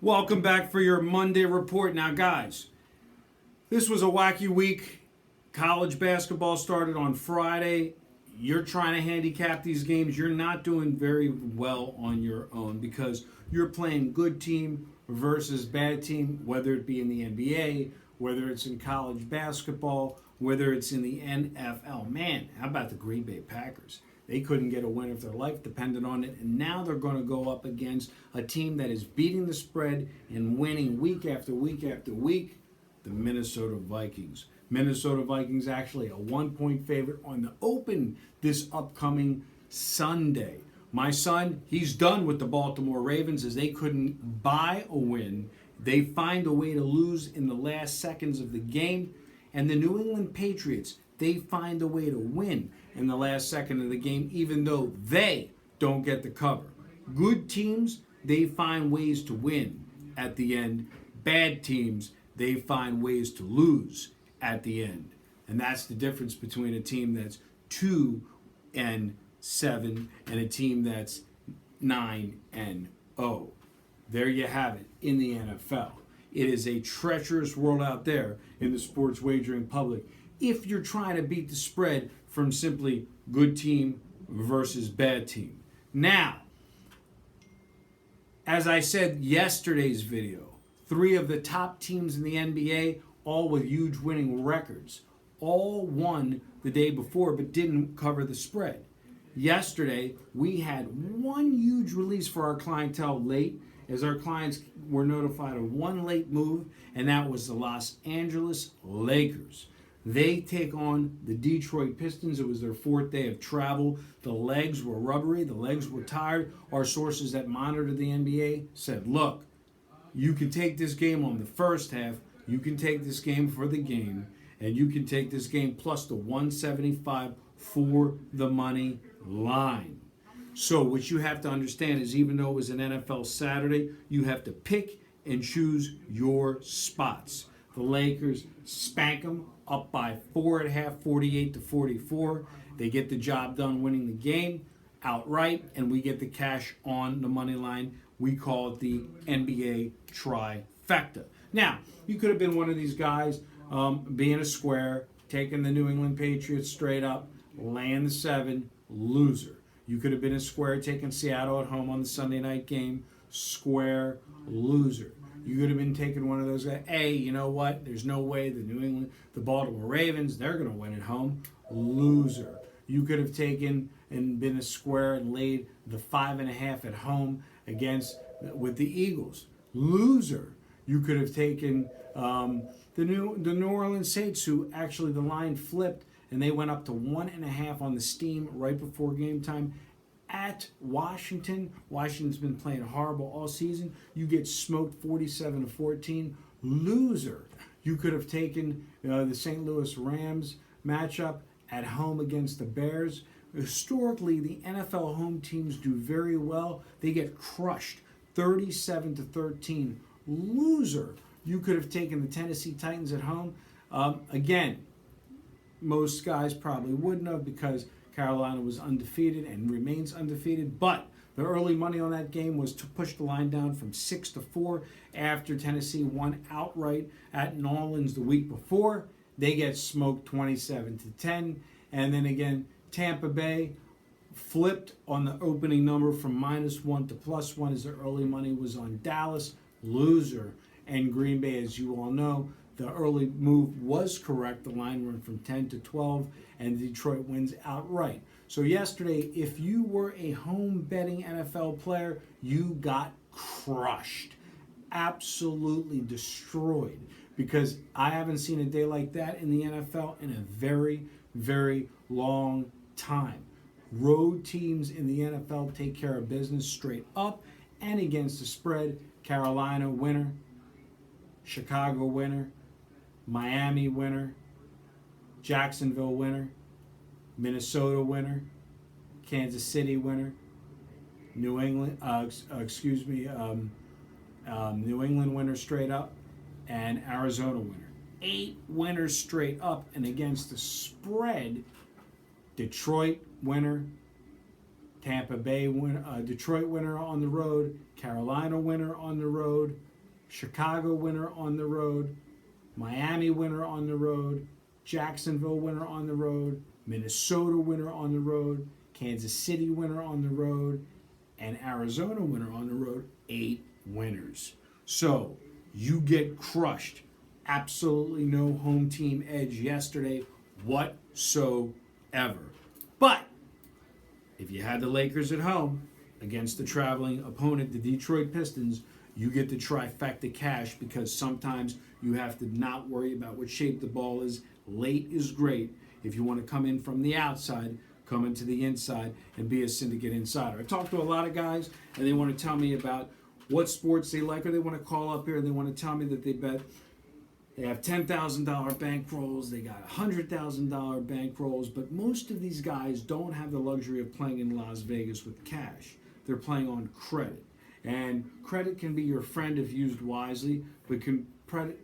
Welcome back for your Monday report. Now, guys, this was a wacky week. College basketball started on Friday. You're trying to handicap these games. You're not doing very well on your own because you're playing good team versus bad team, whether it be in the NBA, whether it's in college basketball, whether it's in the NFL. Man, how about the Green Bay Packers? They couldn't get a win if their life depended on it, and now they're going to go up against a team that is beating the spread and winning week after week after week, the Minnesota Vikings. Minnesota Vikings actually a 1-point favorite on the open this upcoming Sunday. My son, he's done with the Baltimore Ravens as they couldn't buy a win. They find a way to lose in the last seconds of the game. And the New England Patriots, they find a way to win in the last second of the game, even though they don't get the cover. Good teams, they find ways to win at the end. Bad teams, they find ways to lose at the end. And that's the difference between a team that's 2-7 and a team that's 9-0. There you have it in the NFL. It is a treacherous world out there in the sports wagering public if you're trying to beat the spread from simply good team versus bad team. Now, as I said yesterday's video, 3 of the top teams in the NBA, all with huge winning records, all won the day before but didn't cover the spread. Yesterday, we had one huge release for our clientele late, as our clients were notified of one late move, and that was the Los Angeles Lakers. They take on the Detroit Pistons. It was their 4th day of travel. The legs were rubbery. The legs were tired. Our sources that monitor the NBA said, look, you can take this game on the first half. You can take this game for the game. And you can take this game plus the 175 for the money line. So what you have to understand is even though it was an NFL Saturday, you have to pick and choose your spots. The Lakers spank them up by 4.5, 48-44. They get the job done winning the game outright, and we get the cash on the money line. We call it the NBA trifecta. Now, you could have been one of these guys being a square, taking the New England Patriots straight up, laying the 7, loser. You could have been a square, taking Seattle at home on the Sunday night game, square, loser. You could have been taking one of those guys, hey, you know what? There's no way the Baltimore Ravens, they're going to win at home, loser. You could have taken and been a square and laid the 5.5 at home with the Eagles, loser. You could have taken the New Orleans Saints, who actually the line flipped and they went up to 1.5 on the steam right before game time at Washington. Washington's been playing horrible all season. You get smoked 47-14, loser. You could have taken the St. Louis Rams matchup at home against the Bears. Historically, the NFL home teams do very well. They get crushed 37-13, loser. You could have taken the Tennessee Titans at home. Again, most guys probably wouldn't have because Carolina was undefeated and remains undefeated. But the early money on that game was to push the line down from 6-4 after Tennessee won outright at New Orleans the week before. They get smoked 27-10. And then again, Tampa Bay flipped on the opening number from -1 to +1 as the early money was on Dallas, loser. And Green Bay, as you all know, the early move was correct. The line went from 10-12, and Detroit wins outright. So yesterday, if you were a home betting NFL player, you got crushed, absolutely destroyed, because I haven't seen a day like that in the NFL in a very, very long time. Road teams in the NFL take care of business straight up and against the spread. Carolina winner, Chicago winner, Miami winner, Jacksonville winner, Minnesota winner, Kansas City winner, New England winner straight up, and Arizona winner. 8 winners straight up, and against the spread, Detroit winner, Tampa Bay winner, Detroit winner on the road, Carolina winner on the road, Chicago winner on the road, Miami winner on the road, Jacksonville winner on the road, Minnesota winner on the road, Kansas City winner on the road, and Arizona winner on the road. 8 winners. So you get crushed. Absolutely no home team edge yesterday whatsoever. But if you had the Lakers at home against the traveling opponent, the Detroit Pistons, you get the trifecta cash, because sometimes you have to not worry about what shape the ball is. Late is great. If you want to come in from the outside, come into the inside and be a syndicate insider. I talked to a lot of guys, and they want to tell me about what sports they like, or they want to call up here and they want to tell me that they bet. They have $10,000 bankrolls, they got $100,000 bankrolls, but most of these guys don't have the luxury of playing in Las Vegas with cash. They're playing on credit. And credit can be your friend if used wisely, but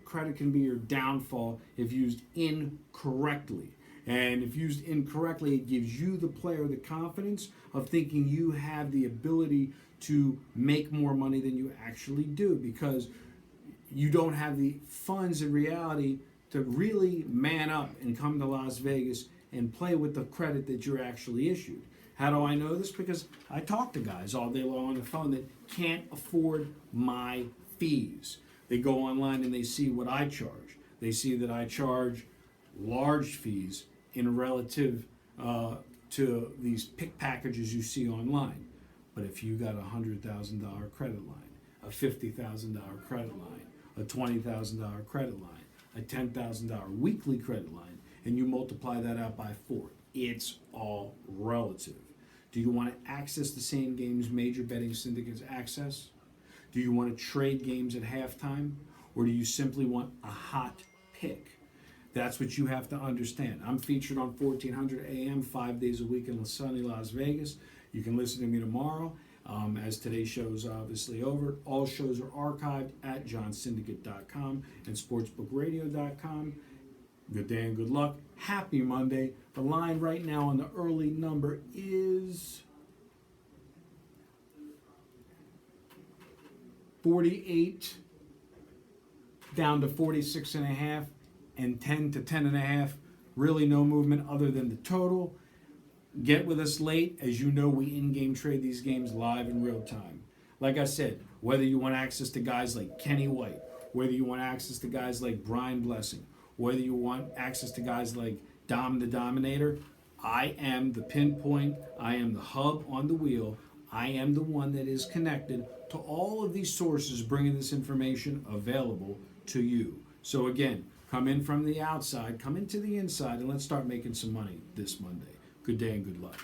credit can be your downfall if used incorrectly. And if used incorrectly, it gives you, the player, the confidence of thinking you have the ability to make more money than you actually do, because you don't have the funds in reality to really man up and come to Las Vegas and play with the credit that you're actually issued. How do I know this? Because I talk to guys all day long on the phone that can't afford my fees. They go online and they see what I charge. They see that I charge large fees in relative to these pick packages you see online. But if you got a $100,000 credit line, a $50,000 credit line, a $20,000 credit line, a $10,000 weekly credit line, and you multiply that out by 4, it's all relative. Do you want to access the same games major betting syndicates access? Do you want to trade games at halftime? Or do you simply want a hot pick? That's what you have to understand. I'm featured on 1400 AM 5 days a week in sunny Las Vegas. You can listen to me tomorrow, as today's show is obviously over. All shows are archived at johnsyndicate.com and sportsbookradio.com. Good day and good luck. Happy Monday. The line right now on the early number is 48 down to 46.5 and 10 to 10.5. Really no movement other than the total. Get with us late. As you know, we in-game trade these games live in real time. Like I said, whether you want access to guys like Kenny White, whether you want access to guys like Brian Blessing, whether you want access to guys like Dom the Dominator, I am the pinpoint, I am the hub on the wheel, I am the one that is connected to all of these sources bringing this information available to you. So again, come in from the outside, come into the inside, and let's start making some money this Monday. Good day and good luck.